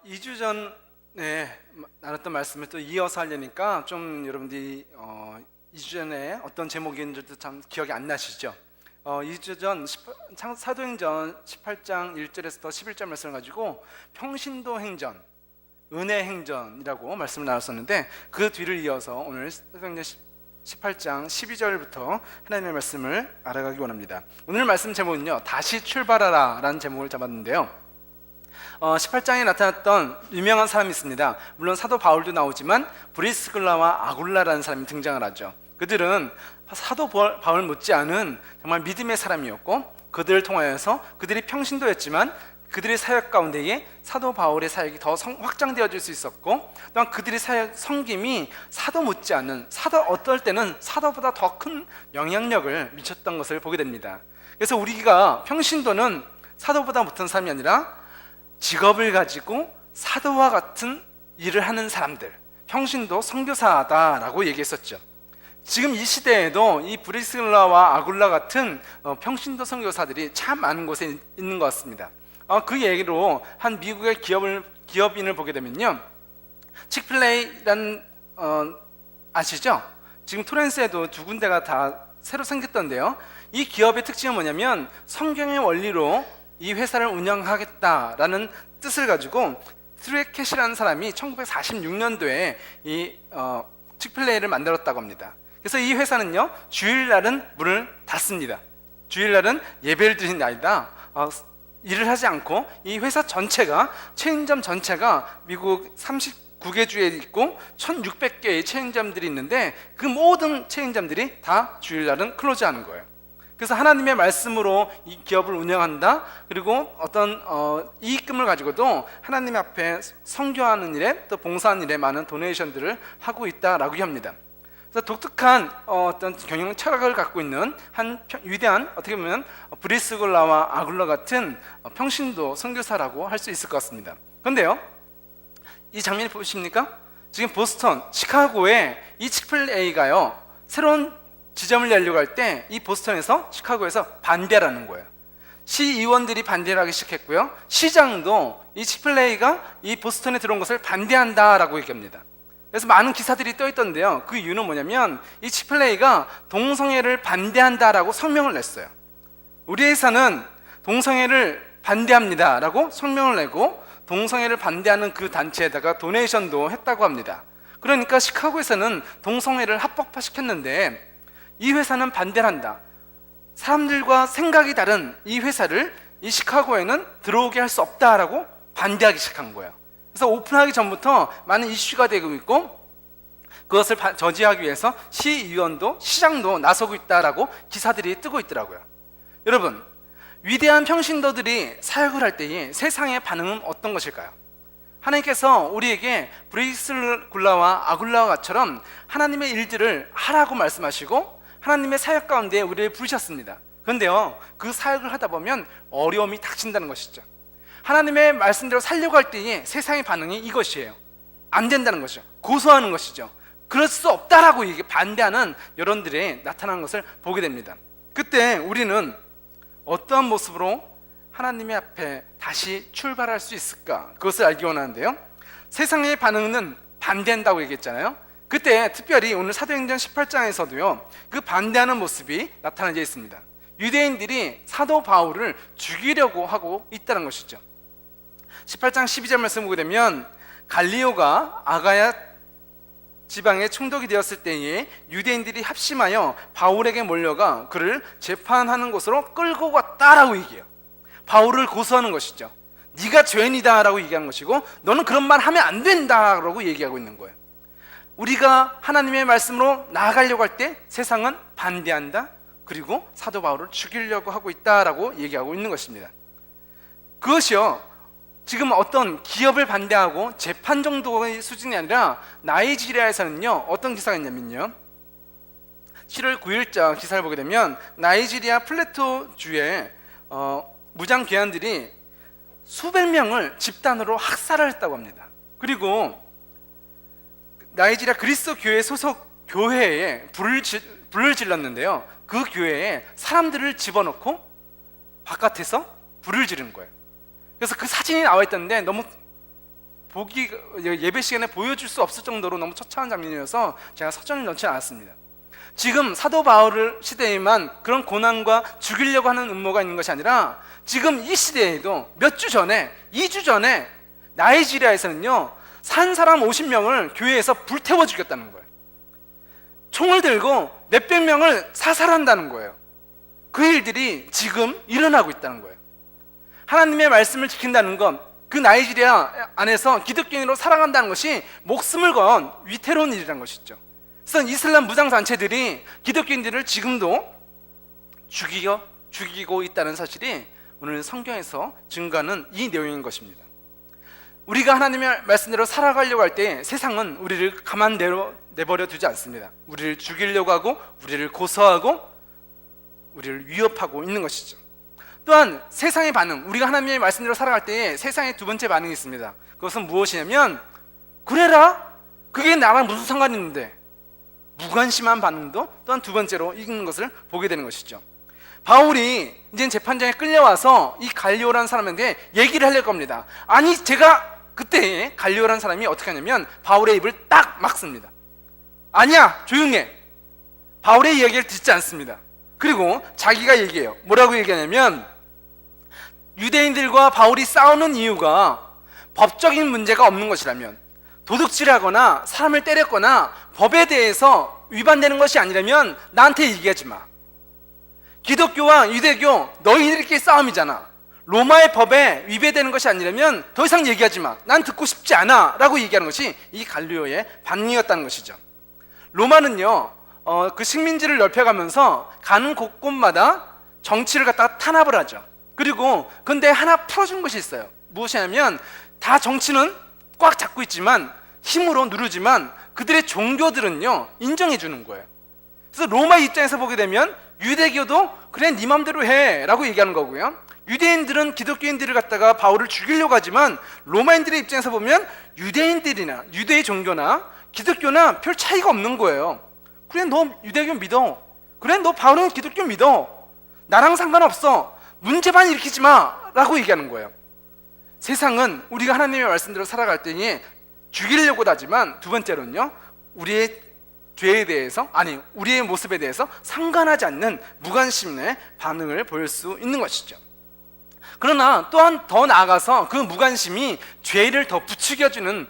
2주 전에 나눴던 말씀을 또 이어서 하려니까 좀 여러분들이 2주 전에 어떤 제목인지도 참 기억이 안 나시죠? 2주 전 사도행전 18장 1절에서 11절 말씀을 가지고 평신도 행전, 은혜 행전이라고 말씀을 나눴었는데, 그 뒤를 이어서 오늘 사도행전 18장 12절부터 하나님의 말씀을 알아가기 원합니다. 오늘 말씀 제목은요, 다시 출발하라 라는 제목을 잡았는데요, 18장에 나타났던 유명한 사람이 있습니다. 물론 사도 바울도 나오지만 브리스글라와 아굴라라는 사람이 등장을 하죠. 그들은 사도 바울 못지않은 정말 믿음의 사람이었고, 그들을 통하여서 그들이 평신도였지만 그들의 사역 가운데에 사도 바울의 사역이 더 확장되어질 수 있었고, 또한 그들의 사역 섬김이 사도 못지않은, 어떨 때는 사도보다 더 큰 영향력을 미쳤던 것을 보게 됩니다. 그래서 우리가 평신도는 사도보다 못한 사람이 아니라 직업을 가지고 사도와 같은 일을 하는 사람들, 평신도 선교사다라고 얘기했었죠. 지금 이 시대에도 이 브리스글라와 아굴라 같은 평신도 선교사들이 참 많은 곳에 있는 것 같습니다. 그 얘기로 한 미국의 기업인을 보게 되면요, 칙플레이라는 아시죠? 지금 토렌스에도 두 군데가 다 새로 생겼던데요, 이 기업의 특징은 뭐냐면 성경의 원리로 이 회사를 운영하겠다라는 뜻을 가지고 트레켓이라는 사람이 1946년도에 이 칙플레이를 만들었다고 합니다. 그래서 이 회사는요, 주일날은 문을 닫습니다. 주일날은 예배를 드리는 날이다. 일을 하지 않고 이 회사 전체가, 체인점 전체가 미국 39개 주에 있고 1600개의 체인점들이 있는데, 그 모든 체인점들이 다 주일날은 클로즈하는 거예요. 그래서 하나님의 말씀으로 이 기업을 운영한다, 그리고 어떤 이익금을 가지고도 하나님 앞에 선교하는 일에, 또 봉사하는 일에 많은 도네이션들을 하고 있다라고 합니다. 그래서 독특한 어떤 경영 철학을 갖고 있는 한 위대한, 어떻게 보면 브리스글라와 아굴라 같은 평신도 선교사라고 할 수 있을 것 같습니다. 그런데요, 이 장면을 보십니까? 지금 보스턴, 시카고에 이 칙플레이가요, 새로운 지점을 열려고 할 때 이 보스턴에서, 시카고에서 반대라는 거예요. 시의원들이 반대를 하기 시작했고요, 시장도 이 칙플레이가 이 보스턴에 들어온 것을 반대한다라고 얘기합니다. 그래서 많은 기사들이 떠있던데요, 그 이유는 뭐냐면 이 칙플레이가 동성애를 반대한다라고 성명을 냈어요. 우리 회사는 동성애를 반대합니다 라고 성명을 내고, 동성애를 반대하는 그 단체에다가 도네이션도 했다고 합니다. 그러니까 시카고에서는 동성애를 합법화시켰는데 이 회사는 반대를 한다. 사람들과 생각이 다른 이 회사를 이 시카고에는 들어오게 할 수 없다라고 반대하기 시작한 거예요. 그래서 오픈하기 전부터 많은 이슈가 되고 있고, 그것을 저지하기 위해서 시의원도, 시장도 나서고 있다라고 기사들이 뜨고 있더라고요. 여러분, 위대한 평신도들이 사역을 할 때에 세상의 반응은 어떤 것일까요? 하나님께서 우리에게 브리스글라와 아굴라와처럼 하나님의 일들을 하라고 말씀하시고 하나님의 사역 가운데 우리를 부르셨습니다. 그런데요, 그 사역을 하다 보면 어려움이 닥친다는 것이죠. 하나님의 말씀대로 살려고 할 때에 세상의 반응이 이것이에요. 안 된다는 것이죠. 고소하는 것이죠. 그럴 수 없다라고 반대하는 여론들이 나타나는 것을 보게 됩니다. 그때 우리는 어떠한 모습으로 하나님의 앞에 다시 출발할 수 있을까? 그것을 알기 원하는데요, 세상의 반응은 반대한다고 얘기했잖아요. 그때 특별히 오늘 사도행전 18장에서도요, 그 반대하는 모습이 나타나져 있습니다. 유대인들이 사도 바울을 죽이려고 하고 있다는 것이죠. 18장 12절 말씀 보게 되면, 갈리오가 아가야 지방에 총독이 되었을 때에 유대인들이 합심하여 바울에게 몰려가 그를 재판하는 곳으로 끌고 갔다라고 얘기해요. 바울을 고소하는 것이죠. 네가 죄인이다 라고 얘기하는 것이고, 너는 그런 말 하면 안 된다 라고 얘기하고 있는 거예요. 우리가 하나님의 말씀으로 나아가려고 할 때 세상은 반대한다, 그리고 사도 바울을 죽이려고 하고 있다라고 얘기하고 있는 것입니다. 그것이요, 지금 어떤 기업을 반대하고 재판 정도의 수준이 아니라 나이지리아에서는요, 어떤 기사가 있냐면요, 7월 9일자 기사를 보게 되면 나이지리아 플래토주에 무장 괴한들이 수백 명을 집단으로 학살을 했다고 합니다. 그리고 나이지리아 그리스도 교회 소속 교회에 불을 질렀는데요, 그 교회에 사람들을 집어넣고 바깥에서 불을 지른 거예요. 그래서 그 사진이 나와 있던데 너무 예배 시간에 보여줄 수 없을 정도로 너무 처참한 장면이어서 제가 서전을 넣지 않았습니다. 지금 사도 바울 시대에만 그런 고난과 죽이려고 하는 음모가 있는 것이 아니라 지금 이 시대에도 몇 주 전에, 2주 전에 나이지리아에서는요, 산 사람 50명을 교회에서 불태워 죽였다는 거예요. 총을 들고 몇백 명을 사살한다는 거예요. 그 일들이 지금 일어나고 있다는 거예요. 하나님의 말씀을 지킨다는 것, 그 나이지리아 안에서 기독교인으로 살아간다는 것이 목숨을 건 위태로운 일이라는 것이죠. 그래서 이슬람 무장단체들이 기독교인들을 지금도 죽이고 있다는 사실이 오늘 성경에서 증거하는 이 내용인 것입니다. 우리가 하나님의 말씀대로 살아가려고 할 때 세상은 우리를 가만 내버려 두지 않습니다. 우리를 죽이려고 하고, 우리를 고소하고, 우리를 위협하고 있는 것이죠. 또한 세상의 반응, 우리가 하나님의 말씀대로 살아갈 때 세상의 두 번째 반응이 있습니다. 그것은 무엇이냐면, 그래라, 그게 나랑 무슨 상관이 있는데, 무관심한 반응도 또한 두 번째로 있는 것을 보게 되는 것이죠. 바울이 이제 재판장에 끌려와서 이 갈리오라는 사람한테 얘기를 하려고 합니다. 아니, 제가 그때 갈리오라는 사람이 어떻게 하냐면 바울의 입을 딱 막습니다. 아니야, 조용해. 바울의 이야기를 듣지 않습니다. 그리고 자기가 얘기해요. 뭐라고 얘기하냐면, 유대인들과 바울이 싸우는 이유가 법적인 문제가 없는 것이라면, 도둑질하거나 사람을 때렸거나 법에 대해서 위반되는 것이 아니라면 나한테 얘기하지 마. 기독교와 유대교 너희들끼리 싸움이잖아. 로마의 법에 위배되는 것이 아니라면 더 이상 얘기하지 마. 난 듣고 싶지 않아 라고 얘기하는 것이 이 갈리오의 반응이었다는 것이죠. 로마는요, 그 식민지를 넓혀가면서 가는 곳곳마다 정치를 갖다가 탄압을 하죠. 그리고 근데 하나 풀어준 것이 있어요. 무엇이냐면, 다 정치는 꽉 잡고 있지만, 힘으로 누르지만 그들의 종교들은요, 인정해 주는 거예요. 그래서 로마 입장에서 보게 되면 유대교도 그래 네 맘대로 해 라고 얘기하는 거고요, 유대인들은 기독교인들을 갖다가 바울을 죽이려고 하지만 로마인들의 입장에서 보면 유대인들이나 유대의 종교나 기독교나 별 차이가 없는 거예요. 그래 너 유대교 믿어, 그래 너 바울은 기독교 믿어, 나랑 상관없어, 문제만 일으키지 마 라고 얘기하는 거예요. 세상은 우리가 하나님의 말씀대로 살아갈 때에 죽이려고도 하지만, 두 번째로는요, 우리의 죄에 대해서, 아니 우리의 모습에 대해서 상관하지 않는 무관심의 반응을 보일 수 있는 것이죠. 그러나 또한 더 나아가서 그 무관심이 죄를 더 부추겨주는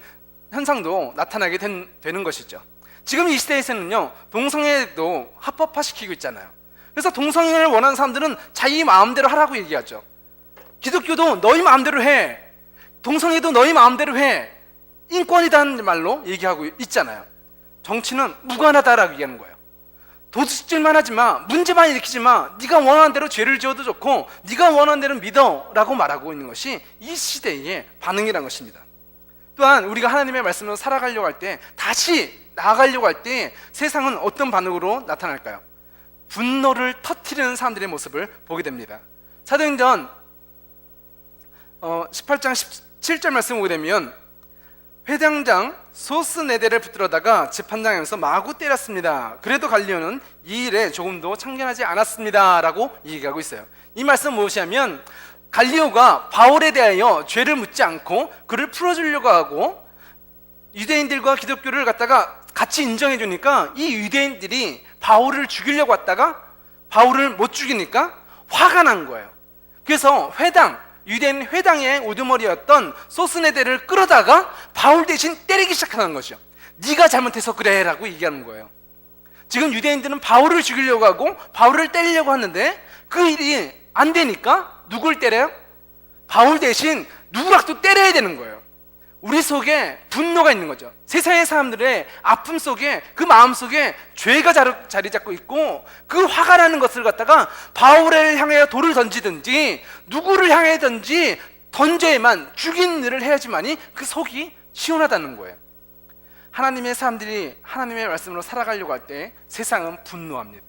현상도 나타나게 되는 것이죠. 지금 이 시대에서는요, 동성애도 합법화시키고 있잖아요. 그래서 동성애를 원하는 사람들은 자기 마음대로 하라고 얘기하죠. 기독교도 너희 마음대로 해, 동성애도 너희 마음대로 해, 인권이라는 말로 얘기하고 있잖아요. 정치는 무관하다라고 얘기하는 거예요. 도둑질만 하지 마, 문제만 일으키지 마, 네가 원하는 대로 죄를 지어도 좋고 네가 원하는 대로 믿어 라고 말하고 있는 것이 이 시대의 반응이라는 것입니다. 또한 우리가 하나님의 말씀으로 살아가려고 할 때, 다시 나아가려고 할 때 세상은 어떤 반응으로 나타날까요? 분노를 터뜨리는 사람들의 모습을 보게 됩니다. 사도행전 18장 17절 말씀 보게 되면, 회당장 소스네데를 붙들어다가 재판장에서 마구 때렸습니다. 그래도 갈리오는 이 일에 조금도 참견하지 않았습니다 라고 얘기하고 있어요. 이 말씀은 무엇이냐면, 갈리오가 바울에 대하여 죄를 묻지 않고 그를 풀어주려고 하고 유대인들과 기독교를 갖다가 같이 인정해 주니까 이 유대인들이 바울을 죽이려고 왔다가 바울을 못 죽이니까 화가 난 거예요. 그래서 유대인 회당의 우두머리였던 소스네데를 끌어다가 바울 대신 때리기 시작하는 것이죠. 네가 잘못해서 그래 라고 얘기하는 거예요. 지금 유대인들은 바울을 죽이려고 하고 바울을 때리려고 하는데 그 일이 안 되니까 누굴 때려요? 바울 대신 누구라도 때려야 되는 거예요. 우리 속에 분노가 있는 거죠. 세상의 사람들의 아픔 속에, 그 마음 속에 죄가 자리 잡고 있고, 그 화가 나는 것을 갖다가 바울을 향해 돌을 던지든지 누구를 향해든지 던져야만, 죽이는 일을 해야지만이 그 속이 시원하다는 거예요. 하나님의 사람들이 하나님의 말씀으로 살아가려고 할 때 세상은 분노합니다.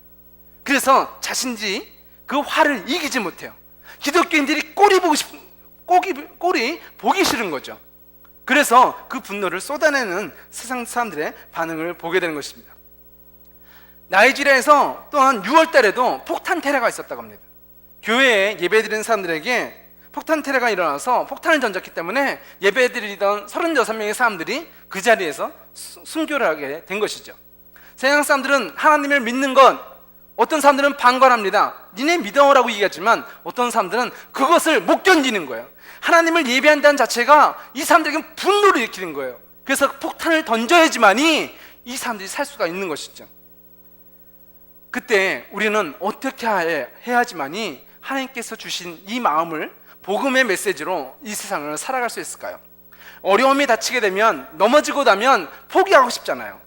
그래서 자신들이 그 화를 이기지 못해요. 기독교인들이 꼴이 보기 싫은 거죠. 그래서 그 분노를 쏟아내는 세상 사람들의 반응을 보게 되는 것입니다. 나이지리아에서 또한 6월 달에도 폭탄 테러가 있었다고 합니다. 교회에 예배드리는 사람들에게 폭탄 테러가 일어나서 폭탄을 던졌기 때문에 예배드리던 36명의 사람들이 그 자리에서 순교를 하게 된 것이죠. 세상 사람들은 하나님을 믿는 것, 어떤 사람들은 방관합니다. 니네 믿어라고 얘기하지만 어떤 사람들은 그것을 못 견디는 거예요. 하나님을 예배한다는 자체가 이 사람들에게 분노를 일으키는 거예요. 그래서 폭탄을 던져야지만이 이 사람들이 살 수가 있는 것이죠. 그때 우리는 어떻게 해야지만이 하나님께서 주신 이 마음을 복음의 메시지로 이 세상을 살아갈 수 있을까요? 어려움이 닥치게 되면, 넘어지고 나면 포기하고 싶잖아요.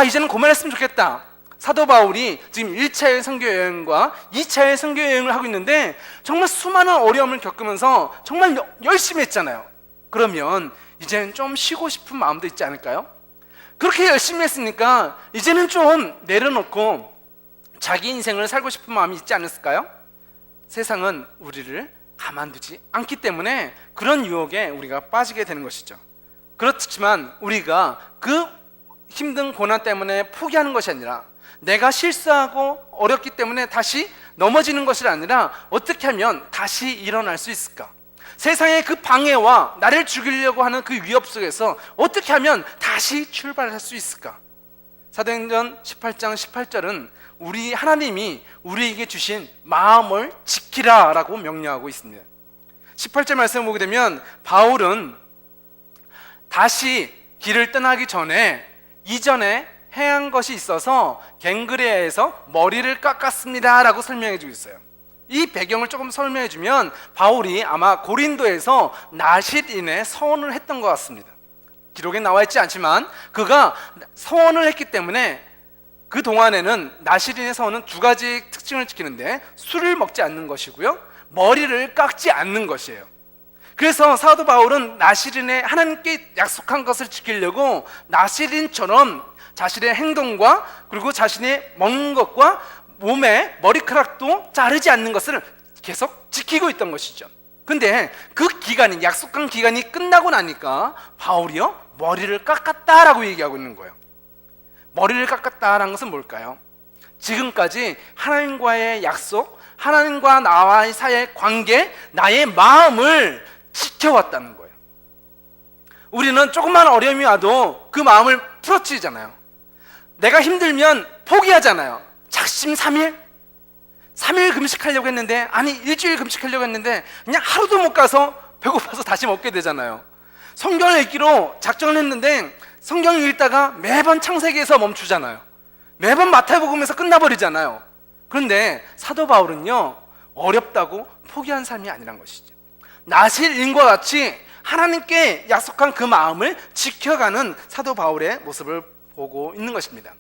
이제는 그만했으면 좋겠다. 사도 바울이 지금 1차의 선교 여행과 2차의 선교 여행을 하고 있는데 정말 수많은 어려움을 겪으면서 정말 열심히 했잖아요. 그러면 이제는 좀 쉬고 싶은 마음도 있지 않을까요? 그렇게 열심히 했으니까 이제는 좀 내려놓고 자기 인생을 살고 싶은 마음이 있지 않았을까요? 세상은 우리를 가만두지 않기 때문에 그런 유혹에 우리가 빠지게 되는 것이죠. 그렇지만 우리가 그 힘든 고난 때문에 포기하는 것이 아니라, 내가 실수하고 어렵기 때문에 다시 넘어지는 것이 아니라 어떻게 하면 다시 일어날 수 있을까? 세상의 그 방해와 나를 죽이려고 하는 그 위협 속에서 어떻게 하면 다시 출발할 수 있을까? 사도행전 18장 18절은 우리 하나님이 우리에게 주신 마음을 지키라 라고 명령하고 있습니다. 18절 말씀을 보게 되면 바울은 다시 길을 떠나기 전에 이전에 해한 것이 있어서 갱그레아에서 머리를 깎았습니다 라고 설명해 주고 있어요. 이 배경을 조금 설명해 주면 바울이 아마 고린도에서 나실인의 서원을 했던 것 같습니다. 기록에 나와 있지 않지만 그가 서원을 했기 때문에 그 동안에는 나실인의 서원은 두 가지 특징을 지키는데, 술을 먹지 않는 것이고요, 머리를 깎지 않는 것이에요. 그래서 사도 바울은 나실인의 하나님께 약속한 것을 지키려고 나실인처럼 자신의 행동과 그리고 자신의 먹는 것과 몸에 머리카락도 자르지 않는 것을 계속 지키고 있던 것이죠. 근데 그 기간이, 약속한 기간이 끝나고 나니까 바울이요, 머리를 깎았다라고 얘기하고 있는 거예요. 머리를 깎았다라는 것은 뭘까요? 지금까지 하나님과의 약속, 하나님과 나와의 사이의 관계, 나의 마음을 지켜왔다는 거예요. 우리는 조금만 어려움이 와도 그 마음을 풀어치잖아요. 내가 힘들면 포기하잖아요. 작심 3일? 3일 금식하려고 했는데, 아니 일주일 금식하려고 했는데 그냥 하루도 못 가서 배고파서 다시 먹게 되잖아요. 성경을 읽기로 작정을 했는데 성경을 읽다가 매번 창세기에서 멈추잖아요. 매번 마태복음에서 끝나버리잖아요. 그런데 사도 바울은요, 어렵다고 포기한 삶이 아니란 것이죠. 나실인과 같이 하나님께 약속한 그 마음을 지켜가는 사도 바울의 모습을 보고 있는 것입니다.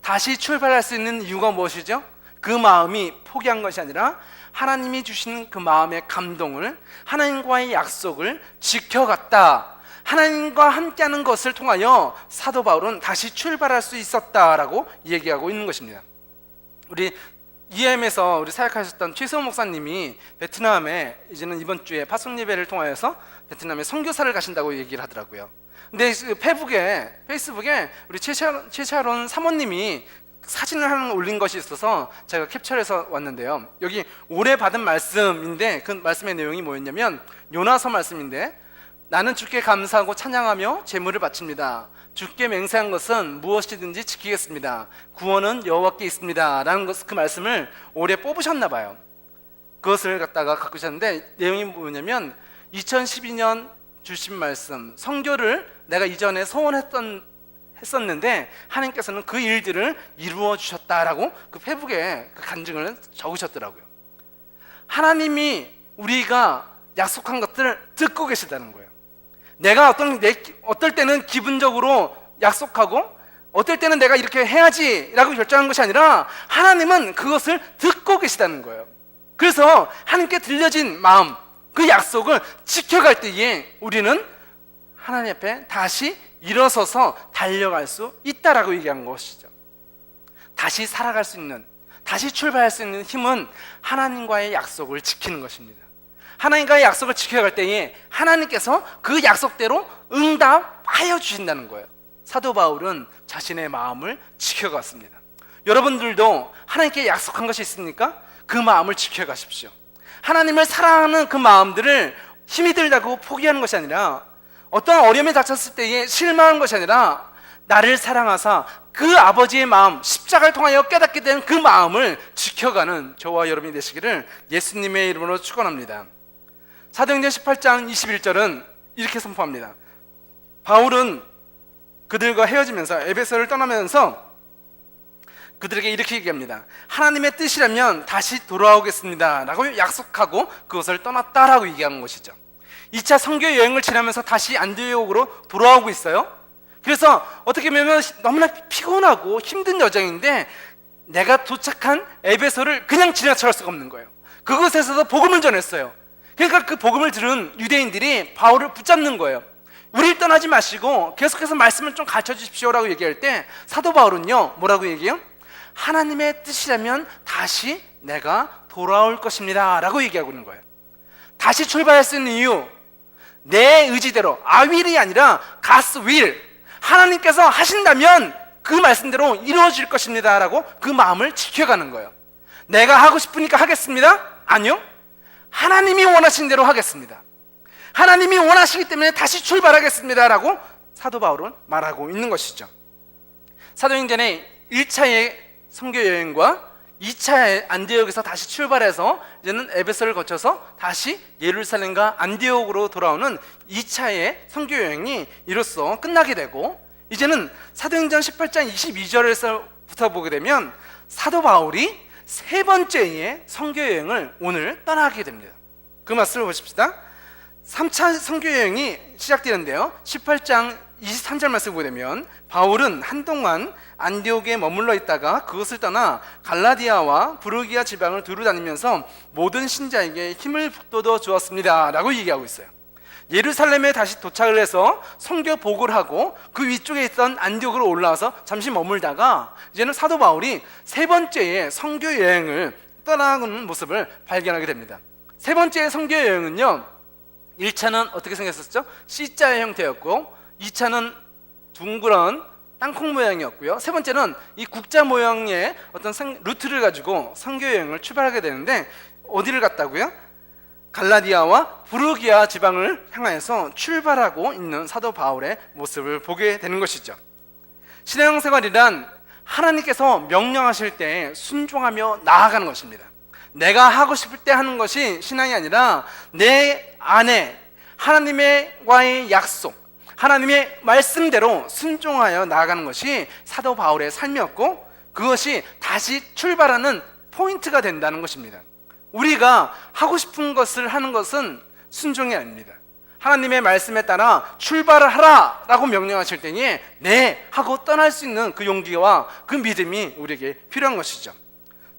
다시 출발할 수 있는 이유가 무엇이죠? 그 마음이 포기한 것이 아니라 하나님이 주신 그 마음의 감동을, 하나님과의 약속을 지켜갔다. 하나님과 함께하는 것을 통하여 사도 바울은 다시 출발할 수 있었다라고 얘기하고 있는 것입니다. 우리 EM에서 우리 사역하셨던 최수호 목사님이 베트남에 이제는 이번 주에 파송 예배를 통하여서 베트남에 선교사를 가신다고 얘기를 하더라고요. 근데 그 페이스북에 우리 최샤론 사모님이 사진을 하나 올린 것이 있어서 제가 캡처해서 왔는데요. 여기 올해 받은 말씀인데 그 말씀의 내용이 뭐였냐면 요나서 말씀인데, 나는 주께 감사하고 찬양하며 제물을 바칩니다. 주께 맹세한 것은 무엇이든지 지키겠습니다. 구원은 여호와께 있습니다. 라는 그 말씀을 올해 뽑으셨나 봐요. 그것을 갖다가 갖고 오셨는데 내용이 뭐냐면 2012년 주신 말씀, 성교를 내가 이전에 소원했었는데 하나님께서는 그 일들을 이루어 주셨다라고 그 페북에 그 간증을 적으셨더라고요. 하나님이 우리가 약속한 것들을 듣고 계시다는 거예요. 내가 어떨 때는 기분적으로 약속하고 어떨 때는 내가 이렇게 해야지 라고 결정한 것이 아니라 하나님은 그것을 듣고 계시다는 거예요. 그래서 하나님께 들려진 마음, 그 약속을 지켜갈 때에 우리는 하나님 앞에 다시 일어서서 달려갈 수 있다라고 얘기한 것이죠. 다시 살아갈 수 있는, 다시 출발할 수 있는 힘은 하나님과의 약속을 지키는 것입니다. 하나님과의 약속을 지켜갈 때에 하나님께서 그 약속대로 응답하여 주신다는 거예요. 사도 바울은 자신의 마음을 지켜갔습니다. 여러분들도 하나님께 약속한 것이 있습니까? 그 마음을 지켜가십시오. 하나님을 사랑하는 그 마음들을 힘이 들다고 포기하는 것이 아니라, 어떤 어려움이 닥쳤을 때에 실망한 것이 아니라, 나를 사랑하사 그 아버지의 마음, 십자가를 통하여 깨닫게 된 그 마음을 지켜가는 저와 여러분이 되시기를 예수님의 이름으로 축원합니다. 사도행전 18장 21절은 이렇게 선포합니다. 바울은 그들과 헤어지면서, 에베소를 떠나면서 그들에게 이렇게 얘기합니다. 하나님의 뜻이라면 다시 돌아오겠습니다 라고 약속하고 그것을 떠났다라고 얘기하는 것이죠. 2차 선교 여행을 지나면서 다시 안디옥으로 돌아오고 있어요. 그래서 어떻게 보면 너무나 피곤하고 힘든 여정인데, 내가 도착한 에베소를 그냥 지나칠 수가 없는 거예요. 그곳에서도 복음을 전했어요. 그러니까 그 복음을 들은 유대인들이 바울을 붙잡는 거예요. 우리를 떠나지 마시고 계속해서 말씀을 좀 가르쳐 주십시오라고 얘기할 때, 사도 바울은요 뭐라고 얘기해요? 하나님의 뜻이라면 다시 내가 돌아올 것입니다 라고 얘기하고 있는 거예요. 다시 출발할 수 있는 이유, 내 의지대로, I will이 아니라 God's will, 하나님께서 하신다면 그 말씀대로 이루어질 것입니다 라고 그 마음을 지켜가는 거예요. 내가 하고 싶으니까 하겠습니다? 아니요, 하나님이 원하신 대로 하겠습니다. 하나님이 원하시기 때문에 다시 출발하겠습니다 라고 사도 바울은 말하고 있는 것이죠. 사도행전의 1차의 선교여행과 2차 안디옥에서 다시 출발해서 이제는 에베소를 거쳐서 다시 예루살렘과 안디옥으로 돌아오는 2차의 선교여행이 이로써 끝나게 되고, 이제는 사도행전 18장 22절에서부터 보게 되면 사도 바울이 세 번째의 선교여행을 오늘 떠나게 됩니다. 그 말씀을 보십시다. 3차 선교여행이 시작되는데요, 18장 23절 말씀을 보게 되면 바울은 한동안 안디옥에 머물러 있다가 그것을 떠나 갈라디아와 부르기아 지방을 두루 다니면서 모든 신자에게 힘을 북돋워 주었습니다 라고 얘기하고 있어요. 예루살렘에 다시 도착을 해서 선교 복을 하고 그 위쪽에 있던 안디옥으로 올라와서 잠시 머물다가 이제는 사도 바울이 세 번째의 선교 여행을 떠나는 모습을 발견하게 됩니다. 세 번째의 선교 여행은요, 1차는 어떻게 생겼었죠? C자의 형태였고, 2차는 둥그런 땅콩 모양이었고요, 세 번째는 이 국자 모양의 어떤 루트를 가지고 선교 여행을 출발하게 되는데, 어디를 갔다고요? 갈라디아와 부르기아 지방을 향하여서 출발하고 있는 사도 바울의 모습을 보게 되는 것이죠. 신앙생활이란 하나님께서 명령하실 때 순종하며 나아가는 것입니다. 내가 하고 싶을 때 하는 것이 신앙이 아니라 내 안에 하나님과의 약속, 하나님의 말씀대로 순종하여 나아가는 것이 사도 바울의 삶이었고, 그것이 다시 출발하는 포인트가 된다는 것입니다. 우리가 하고 싶은 것을 하는 것은 순종이 아닙니다. 하나님의 말씀에 따라 출발을 하라 라고 명령하실 때에 네 하고 떠날 수 있는 그 용기와 그 믿음이 우리에게 필요한 것이죠.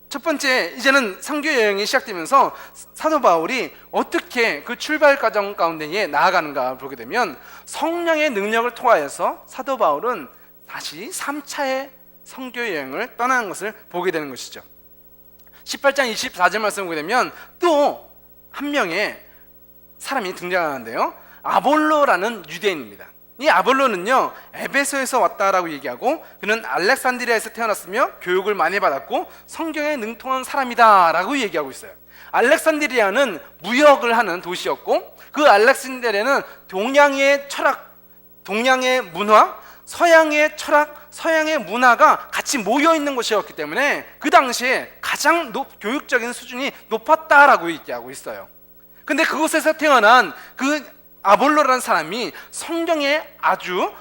첫 번째, 이제는 선교 여행이 시작되면서 사도 바울이 어떻게 그 출발 과정 가운데에 나아가는가 보게 되면, 성령의 능력을 통하여서 사도 바울은 다시 3차의 선교 여행을 떠나는 것을 보게 되는 것이죠. 18장 24절 말씀을 보게 되면 또 한 명의 사람이 등장하는데요, 아볼로라는 유대인입니다. 이 아볼로는요, 에베소에서 왔다라고 얘기하고, 그는 알렉산드리아에서 태어났으며 교육을 많이 받았고 성경에 능통한 사람이다 라고 얘기하고 있어요. 알렉산드리아는 무역을 하는 도시였고, 그 알렉산드리아는 동양의 철학, 동양의 문화, 서양의 철학, 서양의 문화가 같이 모여있는 곳이었기 때문에 그 당시에 가장 교육적인 수준이 높았다라고 얘기하고 있어요. 근데 그곳에서 태어난 그 아볼로라는 사람이 성경에 아주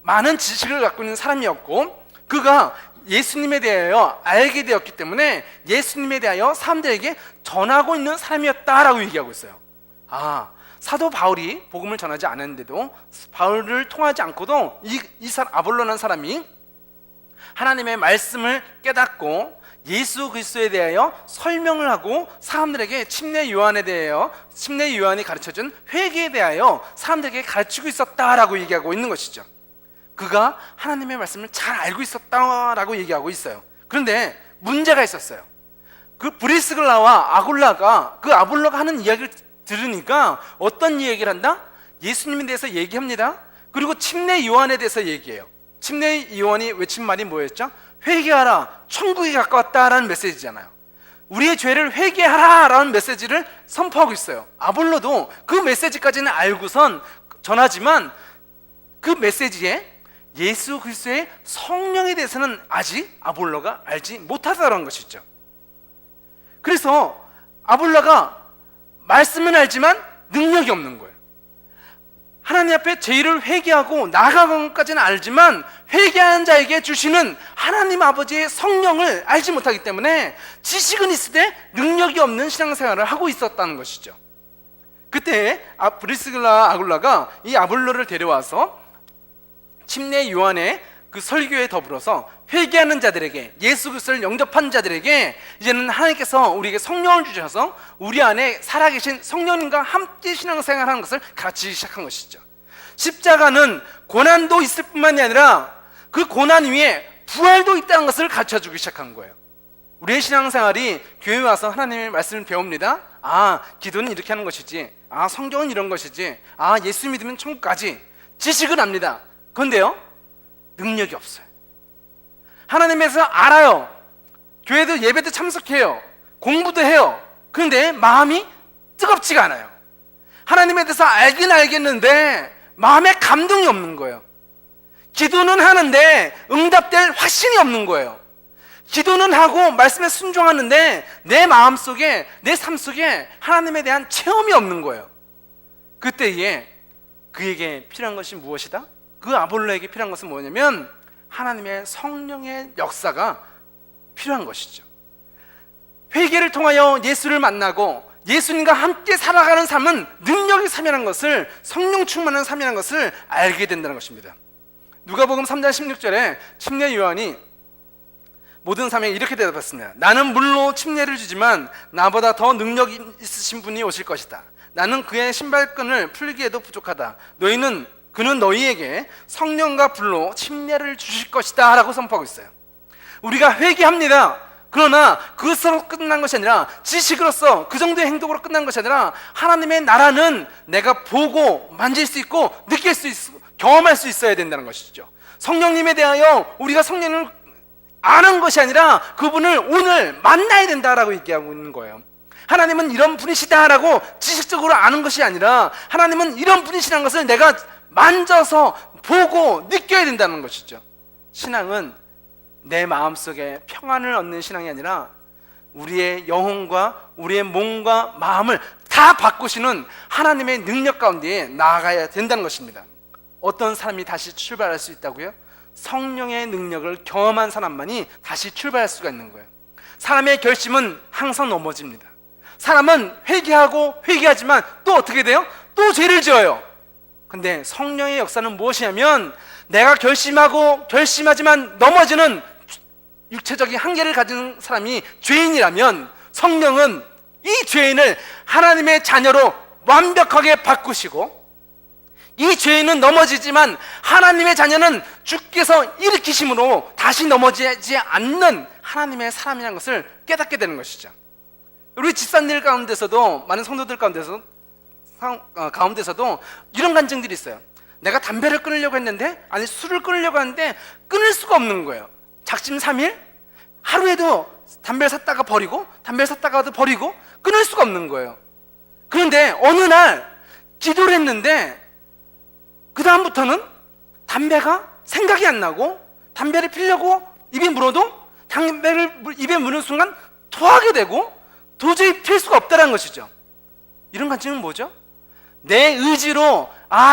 많은 지식을 갖고 있는 사람이었고, 그가 예수님에 대하여 알게 되었기 때문에 예수님에 대하여 사람들에게 전하고 있는 사람이었다라고 얘기하고 있어요. 사도 바울이 복음을 전하지 않았는데도, 바울을 통하지 않고도 아볼로라는 사람이 하나님의 말씀을 깨닫고 예수 그리스도에 대하여 설명을 하고 사람들에게 침례 요한이 가르쳐준 회개에 대하여 사람들에게 가르치고 있었다라고 얘기하고 있는 것이죠. 그가 하나님의 말씀을 잘 알고 있었다라고 얘기하고 있어요. 그런데 문제가 있었어요. 그 브리스글라와 아굴라가 그 아볼로가 하는 이야기를 들으니까 어떤 얘기를 한다? 예수님에 대해서 얘기합니다. 그리고 침례 요한에 대해서 얘기해요. 침례 요한이 외친 말이 뭐였죠? 회개하라, 천국이 가까웠다라는 메시지잖아요. 우리의 죄를 회개하라라는 메시지를 선포하고 있어요. 아볼로도 그 메시지까지는 알고선 전하지만 그 메시지에 예수 그리스도의 성령에 대해서는 아직 아볼로가 알지 못하다는 것이죠. 그래서 아볼로가 말씀은 알지만 능력이 없는 거예요. 하나님 앞에 죄를 회개하고 나아가는 것까지는 알지만 회개하는 자에게 주시는 하나님 아버지의 성령을 알지 못하기 때문에 지식은 있으되 능력이 없는 신앙생활을 하고 있었다는 것이죠. 그때 브리스길라 아굴라가 이 아볼로를 데려와서 침례 요한의 그 설교에 더불어서 회개하는 자들에게, 예수 그리스도를 영접한 자들에게 이제는 하나님께서 우리에게 성령을 주셔서 우리 안에 살아계신 성령님과 함께 신앙생활하는 것을 가르치기 시작한 것이죠. 십자가는 고난도 있을 뿐만이 아니라 그 고난 위에 부활도 있다는 것을 가르쳐주기 시작한 거예요. 우리의 신앙생활이 교회에 와서 하나님의 말씀을 배웁니다. 아, 기도는 이렇게 하는 것이지, 아, 성경은 이런 것이지, 아, 예수 믿으면 천국까지 지식은 압니다. 그런데요, 능력이 없어요. 하나님에서 알아요. 교회도 예배도 참석해요. 공부도 해요. 그런데 마음이 뜨겁지가 않아요. 하나님에 대해서 알긴 알겠는데 마음에 감동이 없는 거예요. 기도는 하는데 응답될 확신이 없는 거예요. 기도는 하고 말씀에 순종하는데 내 마음속에, 내 삶 속에 하나님에 대한 체험이 없는 거예요. 그때에 그에게 필요한 것이 무엇이다? 그 아볼로에게 필요한 것은 뭐냐면 하나님의 성령의 역사가 필요한 것이죠. 회개를 통하여 예수를 만나고 예수님과 함께 살아가는 삶은 능력의 삶이라는 것을, 성령 충만한 삶이라는 것을 알게 된다는 것입니다. 누가복음 3장 16절에 침례 요한이 모든 사람에게 이렇게 대답했습니다. 나는 물로 침례를 주지만 나보다 더 능력 있으신 분이 오실 것이다. 나는 그의 신발끈을 풀기에도 부족하다. 그는 너희에게 성령과 불로 침례를 주실 것이다 라고 선포하고 있어요. 우리가 회개합니다. 그러나 그것으로 끝난 것이 아니라, 지식으로서 그 정도의 행동으로 끝난 것이 아니라, 하나님의 나라는 내가 보고 만질 수 있고 느낄 수 있고 경험할 수 있어야 된다는 것이죠. 성령님에 대하여 우리가 성령을 아는 것이 아니라 그분을 오늘 만나야 된다라고 얘기하고 있는 거예요. 하나님은 이런 분이시다라고 지식적으로 아는 것이 아니라 하나님은 이런 분이시라는 것을 내가 만져서 보고 느껴야 된다는 것이죠. 신앙은 내 마음속에 평안을 얻는 신앙이 아니라 우리의 영혼과 우리의 몸과 마음을 다 바꾸시는 하나님의 능력 가운데 나아가야 된다는 것입니다. 어떤 사람이 다시 출발할 수 있다고요? 성령의 능력을 경험한 사람만이 다시 출발할 수가 있는 거예요. 사람의 결심은 항상 넘어집니다. 사람은 회개하고 회개하지만 또 어떻게 돼요? 또 죄를 지어요. 근데 성령의 역사는 무엇이냐면 내가 결심하지만 넘어지는 육체적인 한계를 가진 사람이 죄인이라면 성령은 이 죄인을 하나님의 자녀로 완벽하게 바꾸시고, 이 죄인은 넘어지지만 하나님의 자녀는 주께서 일으키심으로 다시 넘어지지 않는 하나님의 사람이라는 것을 깨닫게 되는 것이죠. 우리 집사님들 가운데서도, 많은 성도들 가운데서도 이런 간증들이 있어요. 내가 담배를 끊으려고 했는데, 아니 술을 끊으려고 하는데 끊을 수가 없는 거예요. 작심삼일 하루에도 담배를 샀다가 버리고, 담배를 샀다가도 버리고, 끊을 수가 없는 거예요. 그런데 어느 날 기도를 했는데 그 다음부터는 담배가 생각이 안 나고, 담배를 피려고 입에 물어도 담배를 입에 무는 순간 토하게 되고 도저히 필 수가 없다는 것이죠. 이런 간증은 뭐죠? 내 의지로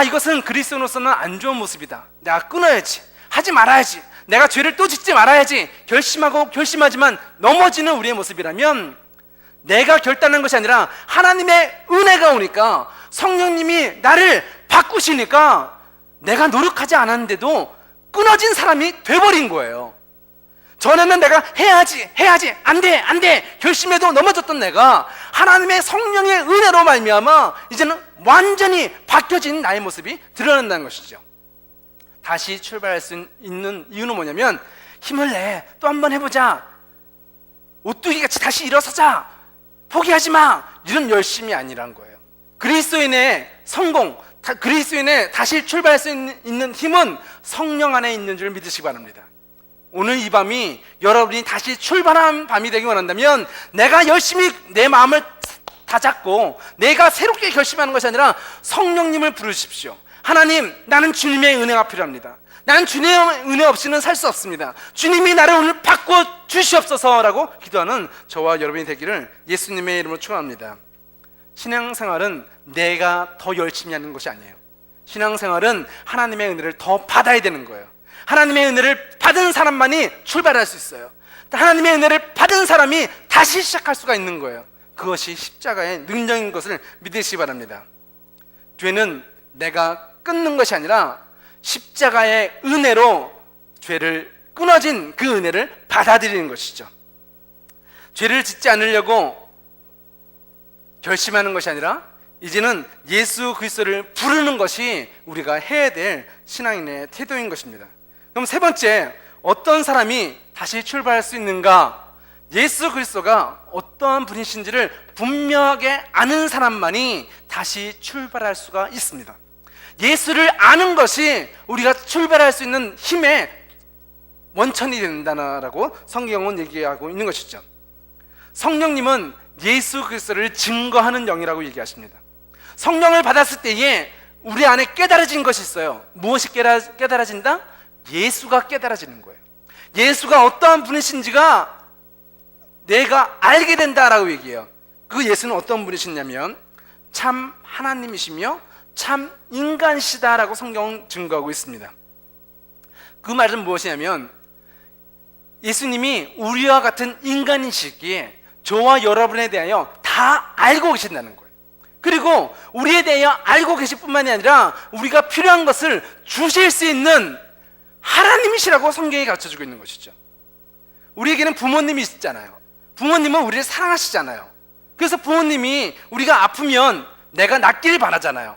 이것은 그리스도로서는 안 좋은 모습이다, 내가 끊어야지, 하지 말아야지, 내가 죄를 또 짓지 말아야지 결심하고 결심하지만 넘어지는 우리의 모습이라면, 내가 결단한 것이 아니라 하나님의 은혜가 오니까, 성령님이 나를 바꾸시니까 내가 노력하지 않았는데도 끊어진 사람이 돼버린 거예요. 전에는 내가 해야지 안돼 결심해도 넘어졌던 내가 하나님의 성령의 은혜로 말미암아 이제는 완전히 바뀌어진 나의 모습이 드러난다는 것이죠. 다시 출발할 수 있는 이유는 뭐냐면, 힘을 내, 또 한번 해보자, 오뚜기같이 다시 일어서자, 포기하지 마, 이런 열심이 아니란 거예요. 그리스도인의 성공, 그리스도인의 다시 출발할 수 있는 힘은 성령 안에 있는 줄 믿으시기 바랍니다. 오늘 이 밤이 여러분이 다시 출발한 밤이 되기 원한다면 내가 열심히 내 마음을 다잡고 내가 새롭게 결심하는 것이 아니라 성령님을 부르십시오. 하나님, 나는 주님의 은혜가 필요합니다. 나는 주님의 은혜 없이는 살 수 없습니다. 주님이 나를 오늘 바꿔 주시옵소서라고 기도하는 저와 여러분이 되기를 예수님의 이름으로 축원합니다. 신앙생활은 내가 더 열심히 하는 것이 아니에요. 신앙생활은 하나님의 은혜를 더 받아야 되는 거예요. 하나님의 은혜를 받은 사람만이 출발할 수 있어요. 하나님의 은혜를 받은 사람이 다시 시작할 수가 있는 거예요. 그것이 십자가의 능력인 것을 믿으시기 바랍니다. 죄는 내가 끊는 것이 아니라 십자가의 은혜로 죄를 끊어진 그 은혜를 받아들이는 것이죠. 죄를 짓지 않으려고 결심하는 것이 아니라 이제는 예수 그리스도를 부르는 것이 우리가 해야 될 신앙인의 태도인 것입니다. 그럼 세 번째, 어떤 사람이 다시 출발할 수 있는가? 예수 그리스도가 어떠한 분이신지를 분명하게 아는 사람만이 다시 출발할 수가 있습니다. 예수를 아는 것이 우리가 출발할 수 있는 힘의 원천이 된다라고 성경은 얘기하고 있는 것이죠. 성령님은 예수 그리스도를 증거하는 영이라고 얘기하십니다. 성령을 받았을 때에 우리 안에 깨달아진 것이 있어요. 무엇이 깨달아진다? 예수가 깨달아지는 거예요. 예수가 어떠한 분이신지가 내가 알게 된다라고 얘기해요. 그 예수는 어떤 분이시냐면 참 하나님이시며 참 인간이시다라고 성경은 증거하고 있습니다. 그 말은 무엇이냐면 예수님이 우리와 같은 인간이시기에 저와 여러분에 대하여 다 알고 계신다는 거예요. 그리고 우리에 대하여 알고 계실 뿐만이 아니라 우리가 필요한 것을 주실 수 있는 하나님이시라고 성경이 가르쳐주고 있는 것이죠. 우리에게는 부모님이 있잖아요. 부모님은 우리를 사랑하시잖아요. 그래서 부모님이 우리가 아프면 내가 낫기를 바라잖아요.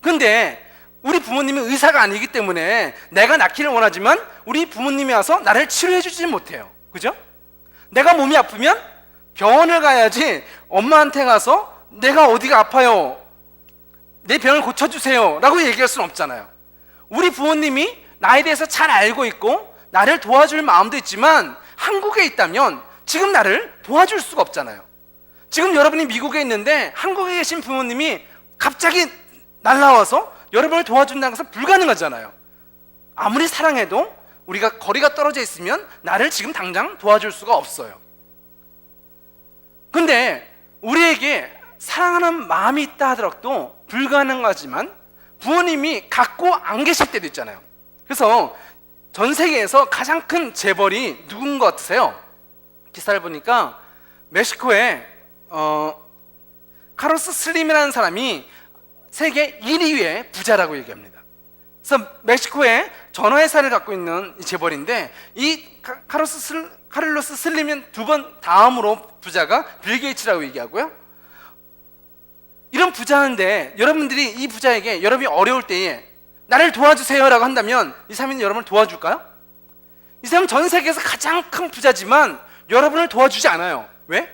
근데 우리 부모님은 의사가 아니기 때문에 내가 낫기를 원하지만 우리 부모님이 와서 나를 치료해 주지 못해요. 그죠? 내가 몸이 아프면 병원을 가야지 엄마한테 가서 내가 어디가 아파요, 내 병을 고쳐주세요 라고 얘기할 수는 없잖아요. 우리 부모님이 나에 대해서 잘 알고 있고 나를 도와줄 마음도 있지만 한국에 있다면 지금 나를 도와줄 수가 없잖아요. 지금 여러분이 미국에 있는데 한국에 계신 부모님이 갑자기 날라와서 여러분을 도와준다는 것은 불가능하잖아요. 아무리 사랑해도 우리가 거리가 떨어져 있으면 나를 지금 당장 도와줄 수가 없어요. 근데 우리에게 사랑하는 마음이 있다 하더라도 불가능하지만 부모님이 갖고 안 계실 때도 있잖아요. 그래서 전 세계에서 가장 큰 재벌이 누군 것 같으세요? 기사를 보니까 멕시코에 카로스 슬림이라는 사람이 세계 1위의 부자라고 얘기합니다. 그래서 멕시코에 전화회사를 갖고 있는 이 재벌인데 이 카를로스 슬림은 두 번 다음으로 부자가 빌 게이츠라고 얘기하고요. 이런 부자인데 여러분들이 이 부자에게 여러분이 어려울 때에 나를 도와주세요라고 한다면 이 사람이 여러분을 도와줄까요? 이 사람은 전 세계에서 가장 큰 부자지만 여러분을 도와주지 않아요. 왜?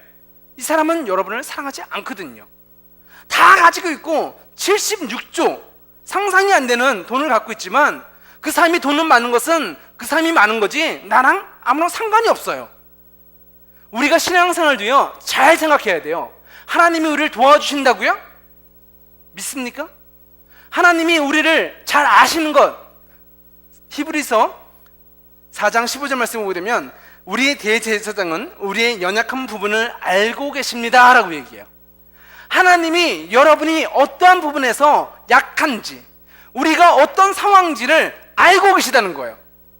이 사람은 여러분을 사랑하지 않거든요. 다 가지고 있고 76조 상상이 안 되는 돈을 갖고 있지만 그 사람이 돈은 많은 것은 그 사람이 많은 거지 나랑 아무런 상관이 없어요. 우리가 신앙생활도요 잘 생각해야 돼요. 하나님이 우리를 도와주신다고요? 믿습니까? 하나님이 우리를 잘 아시는 것, 히브리서 4장 15절 말씀을 보게 되면 우리의 대제사장은 우리의 연약한 부분을 알고 계십니다 라고 얘기해요. 하나님이 여러분이 어떠한 부분에서 약한지, 우리가 어떤 상황인지를 알고 계시다는 거예요.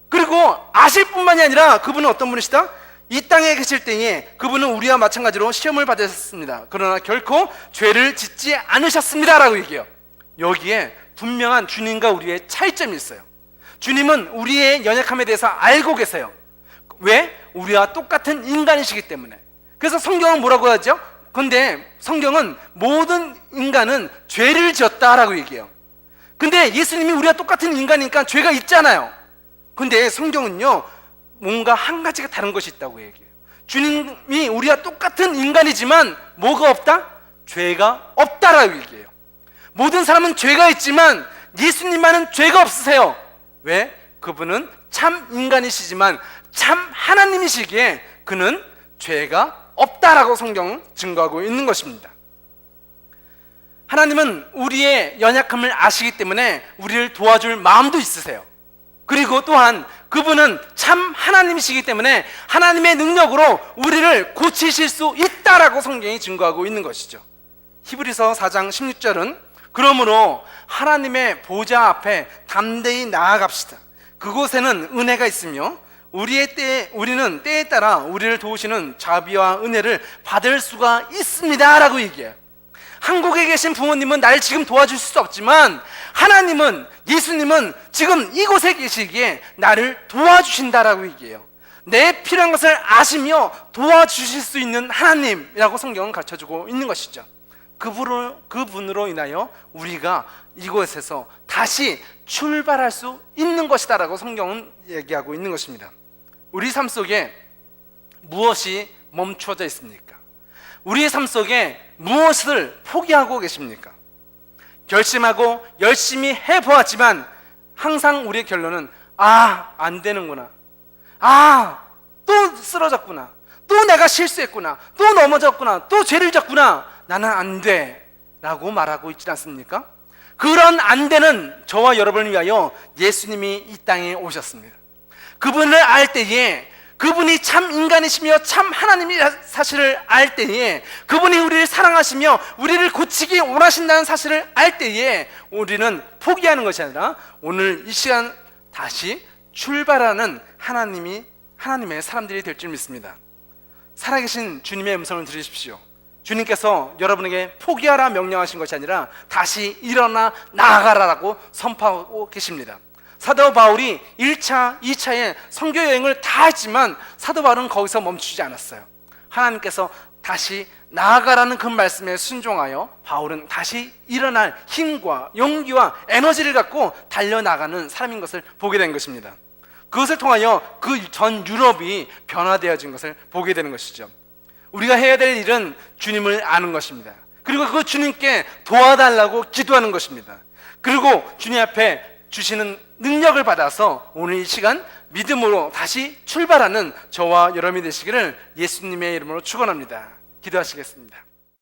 그리고 아실 뿐만이 아니라 그분은 어떤 분이시다? 이 땅에 계실 때에 그분은 우리와 마찬가지로 시험을 받으셨습니다. 그러나 결코 죄를 짓지 않으셨습니다 라고 얘기해요. 여기에 분명한 주님과 우리의 차이점이 있어요. 주님은 우리의 연약함에 대해서 알고 계세요. 왜? 우리와 똑같은 인간이시기 때문에. 그래서 성경은 뭐라고 하죠? 근데 성경은 모든 인간은 죄를 지었다라고 얘기해요. 근데 예수님이 우리와 똑같은 인간이니까 죄가 있잖아요. 근데 성경은요 뭔가 한 가지가 다른 것이 있다고 얘기해요. 주님이 우리와 똑같은 인간이지만 뭐가 없다? 죄가 없다라고 얘기해요. 모든 사람은 죄가 있지만 예수님만은 죄가 없으세요. 왜? 그분은 참 인간이시지만 참 하나님이시기에 그는 죄가 없다라고 성경은 증거하고 있는 것입니다. 하나님은 우리의 연약함을 아시기 때문에 우리를 도와줄 마음도 있으세요. 그리고 또한 그분은 참 하나님이시기 때문에 하나님의 능력으로 우리를 고치실 수 있다라고 성경이 증거하고 있는 것이죠. 히브리서 4장 16절은 그러므로 하나님의 보좌 앞에 담대히 나아갑시다. 그곳에는 은혜가 있으며 우리는 때에 따라 우리를 도우시는 자비와 은혜를 받을 수가 있습니다 라고 얘기해요. 한국에 계신 부모님은 나를 지금 도와줄 수 없지만 하나님은, 예수님은 지금 이곳에 계시기에 나를 도와주신다라고 얘기해요. 내 필요한 것을 아시며 도와주실 수 있는 하나님이라고 성경은 가르쳐주고 있는 것이죠. 그분으로 인하여 우리가 이곳에서 다시 출발할 수 있는 것이다라고 성경은 얘기하고 있는 것입니다. 우리 삶 속에 무엇이 멈춰져 있습니까? 우리의 삶 속에 무엇을 포기하고 계십니까? 결심하고 열심히 해보았지만 항상 우리의 결론은 안 되는구나, 또 쓰러졌구나, 또 내가 실수했구나, 또 넘어졌구나, 또 죄를 졌구나, 나는 안 돼 라고 말하고 있지 않습니까? 그런 안 되는 저와 여러분을 위하여 예수님이 이 땅에 오셨습니다. 그분을 알 때에, 그분이 참 인간이시며 참 하나님이 사실을 알 때에, 그분이 우리를 사랑하시며 우리를 고치기 원하신다는 사실을 알 때에 우리는 포기하는 것이 아니라 오늘 이 시간 다시 출발하는 하나님의 사람들이 될 줄 믿습니다. 살아계신 주님의 음성을 들으십시오. 주님께서 여러분에게 포기하라 명령하신 것이 아니라 다시 일어나 나아가라라고 선포하고 계십니다. 사도 바울이 1차, 2차의 선교 여행을 다 했지만 사도 바울은 거기서 멈추지 않았어요. 하나님께서 다시 나아가라는 그 말씀에 순종하여 바울은 다시 일어날 힘과 용기와 에너지를 갖고 달려나가는 사람인 것을 보게 된 것입니다. 그것을 통하여 그 전 유럽이 변화되어진 것을 보게 되는 것이죠. 우리가 해야 될 일은 주님을 아는 것입니다. 그리고 그 주님께 도와달라고 기도하는 것입니다. 그리고 주님 앞에 주시는 능력을 받아서 오늘 이 시간 믿음으로 다시 출발하는 저와 여러분이 되시기를 예수님의 이름으로 축원합니다. 기도하시겠습니다.